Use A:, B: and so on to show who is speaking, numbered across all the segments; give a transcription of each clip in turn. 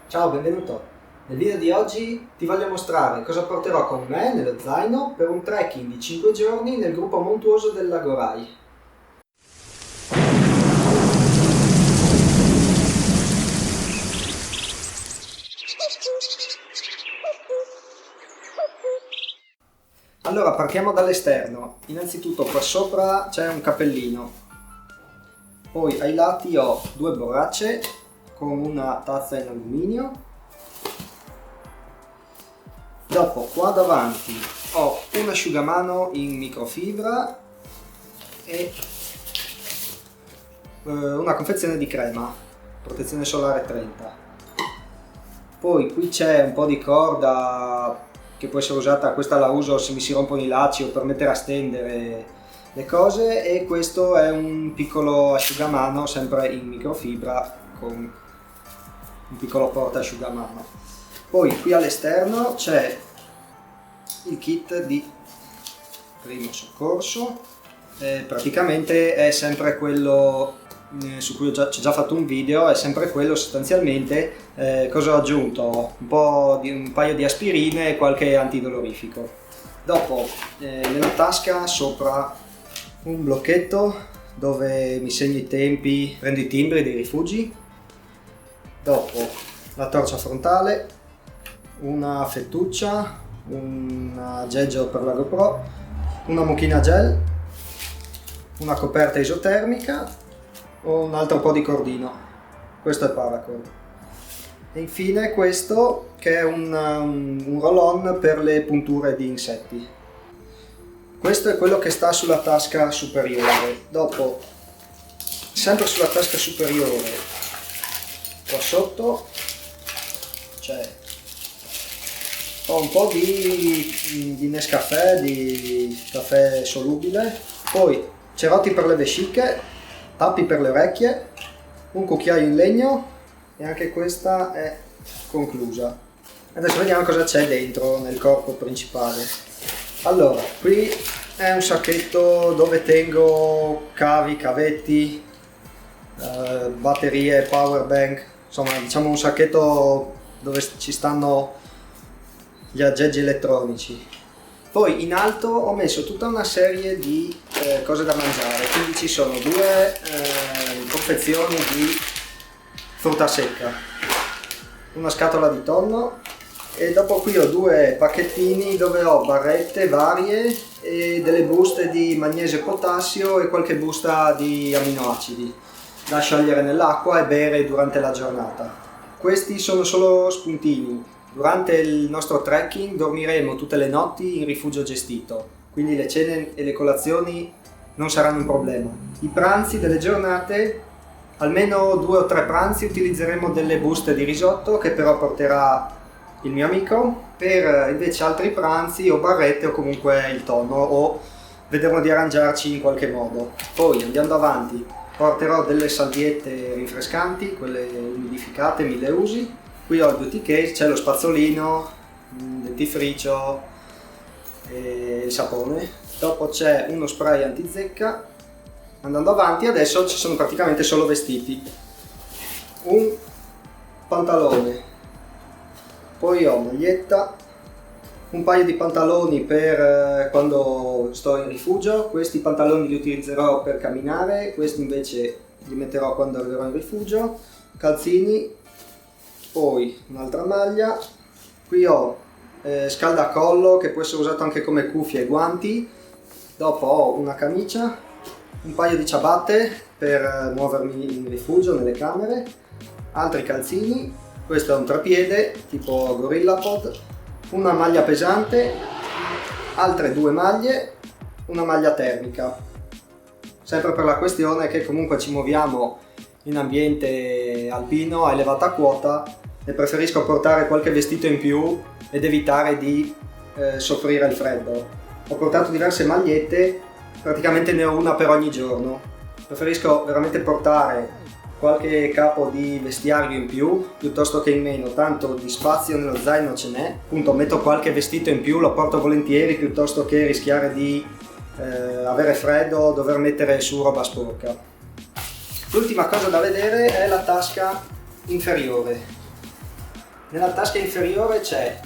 A: Ciao, benvenuto! Nel video di oggi ti voglio mostrare cosa porterò con me nello zaino per un trekking di 5 giorni nel gruppo montuoso del Lago Rai. Allora, partiamo dall'esterno. Innanzitutto qua sopra c'è un cappellino, poi ai lati ho due borracce con una tazza in alluminio. Dopo qua davanti ho un asciugamano in microfibra e una confezione di crema, protezione solare 30. Poi qui c'è un po' di corda che può essere usata, questa la uso se mi si rompono i lacci o per mettere a stendere le cose, e questo è un piccolo asciugamano sempre in microfibra con un piccolo porta asciugamano. Poi qui all'esterno c'è il kit di primo soccorso, praticamente è sempre quello su cui ci ho già fatto un video, è sempre quello sostanzialmente. Cosa ho aggiunto? Un paio di aspirine e qualche antidolorifico. Dopo nella tasca sopra un blocchetto dove mi segno i tempi, prendo i timbri dei rifugi. Dopo la torcia frontale, una fettuccia, un aggeggio per la GoPro, una mucchina gel, una coperta isotermica o un altro po' di cordino. Questo è paracord. E infine questo che è un roll-on per le punture di insetti. Questo è quello che sta sulla tasca superiore. Dopo, sempre sulla tasca superiore, qua sotto ho un po' di Nescafè, di caffè solubile, poi cerotti per le vesciche, tappi per le orecchie, un cucchiaio in legno e anche questa è conclusa. Adesso vediamo cosa c'è dentro nel corpo principale. Allora, qui è un sacchetto dove tengo cavi, cavetti, batterie, power bank, insomma diciamo un sacchetto dove ci stanno gli aggeggi elettronici. Poi in alto ho messo tutta una serie di cose da mangiare, quindi ci sono due confezioni di frutta secca, una scatola di tonno, e dopo qui ho due pacchettini dove ho barrette varie e delle buste di magnesio e potassio e qualche busta di aminoacidi da sciogliere nell'acqua e bere durante la giornata. Questi sono solo spuntini. Durante il nostro trekking dormiremo tutte le notti in rifugio gestito, quindi le cene e le colazioni non saranno un problema. I pranzi delle giornate, almeno 2 o 3 pranzi, utilizzeremo delle buste di risotto che però porterà il mio amico, per invece altri pranzi o barrette o comunque il tonno, o vedremo di arrangiarci in qualche modo. Poi andando avanti porterò delle salviette rinfrescanti, quelle umidificate 1000 usi. Qui ho il beauty case, c'è lo spazzolino, il dentifricio e il sapone. Dopo c'è uno spray antizecca. Andando avanti adesso ci sono praticamente solo vestiti. Un pantalone, poi ho maglietta, un paio di pantaloni per quando sto in rifugio. Questi pantaloni li utilizzerò per camminare, questi invece li metterò quando arriverò in rifugio. Calzini, poi un'altra maglia. Qui ho scaldacollo che può essere usato anche come cuffie e guanti. Dopo ho una camicia, un paio di ciabatte per muovermi in rifugio nelle camere, altri calzini, questo è un trapiede tipo GorillaPod, una maglia pesante, altre 2 maglie, una maglia termica, sempre per la questione che comunque ci muoviamo in ambiente alpino a elevata quota e preferisco portare qualche vestito in più ed evitare di soffrire il freddo. Ho portato diverse magliette, praticamente ne ho una per ogni giorno. Preferisco veramente portare qualche capo di vestiario in più piuttosto che in meno, tanto di spazio nello zaino ce n'è. Appunto, metto qualche vestito in più, lo porto volentieri piuttosto che rischiare di avere freddo o dover mettere su roba sporca. L'ultima cosa da vedere è la tasca inferiore. Nella tasca inferiore c'è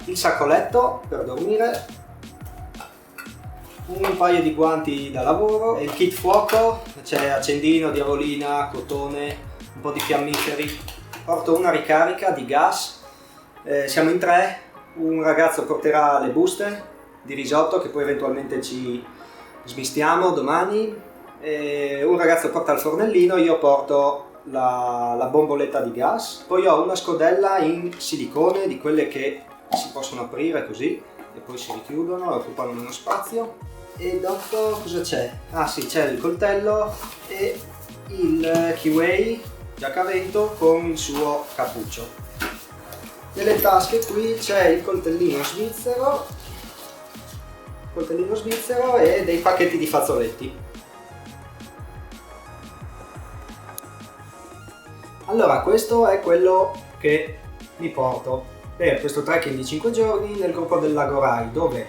A: il saccoletto per dormire, un paio di guanti da lavoro e il kit fuoco, c'è accendino, diavolina, cotone, un po' di fiammiferi. Porto una ricarica di gas, siamo in 3, un ragazzo porterà le buste di risotto che poi eventualmente ci smistiamo domani, un ragazzo porta il fornellino, io porto la bomboletta di gas, poi ho una scodella in silicone di quelle che si possono aprire così e poi si richiudono e occupano meno spazio. E dopo cosa c'è? Ah sì, c'è il coltello e il Kiwi giaccavento con il suo cappuccio. Nelle tasche qui c'è il coltellino svizzero e dei pacchetti di fazzoletti. Allora, questo è quello che mi porto per questo trekking di 5 giorni nel gruppo del Lago Rai, dove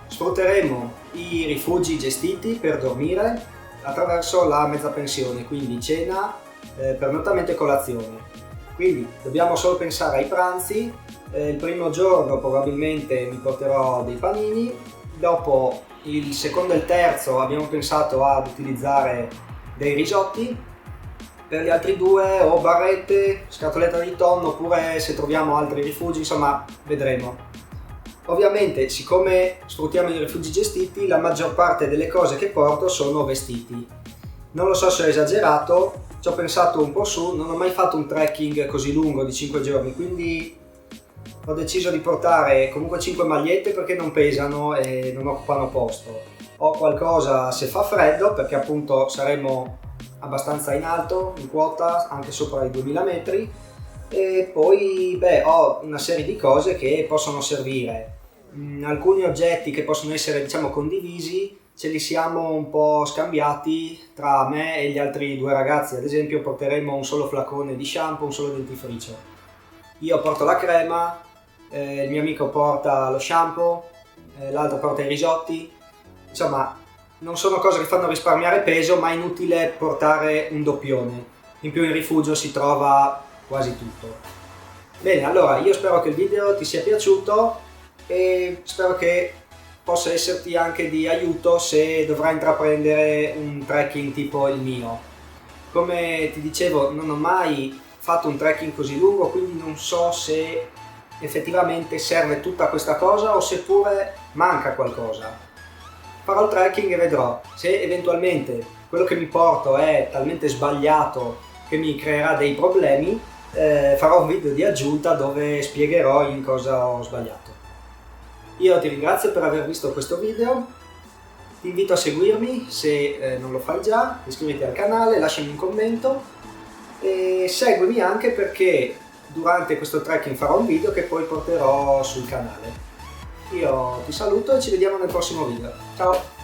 A: sfrutteremo i rifugi gestiti per dormire attraverso la mezza pensione, quindi cena, pernottamento e colazione. Quindi dobbiamo solo pensare ai pranzi. Il primo giorno probabilmente mi porterò dei panini, dopo il secondo e il terzo abbiamo pensato ad utilizzare dei risotti, per gli altri 2 o barrette, scatoletta di tonno, oppure se troviamo altri rifugi, insomma vedremo. Ovviamente, siccome sfruttiamo i rifugi gestiti, la maggior parte delle cose che porto sono vestiti. Non lo so se ho esagerato, ci ho pensato un po' su, non ho mai fatto un trekking così lungo di 5 giorni, quindi ho deciso di portare comunque 5 magliette perché non pesano e non occupano posto. Ho qualcosa se fa freddo, perché appunto saremo abbastanza in alto, in quota, anche sopra i 2000 metri, e poi ho una serie di cose che possono servire. Alcuni oggetti che possono essere, diciamo, condivisi, ce li siamo un po' scambiati tra me e gli altri 2 ragazzi. Ad esempio porteremo un solo flacone di shampoo, un solo dentifricio. Io porto la crema, il mio amico porta lo shampoo, l'altro porta i risotti. Insomma, non sono cose che fanno risparmiare peso, ma è inutile portare un doppione. In più in rifugio si trova quasi tutto. Bene, allora io spero che il video ti sia piaciuto e spero che possa esserti anche di aiuto se dovrai intraprendere un trekking tipo il mio. Come ti dicevo, non ho mai fatto un trekking così lungo, quindi non so se effettivamente serve tutta questa cosa o seppure manca qualcosa. Farò il trekking e vedrò. Se eventualmente quello che mi porto è talmente sbagliato che mi creerà dei problemi, farò un video di aggiunta dove spiegherò in cosa ho sbagliato. Io ti ringrazio per aver visto questo video, ti invito a seguirmi se non lo fai già, iscriviti al canale, lasciami un commento e seguimi anche perché durante questo trekking farò un video che poi porterò sul canale. Io ti saluto e ci vediamo nel prossimo video. Ciao!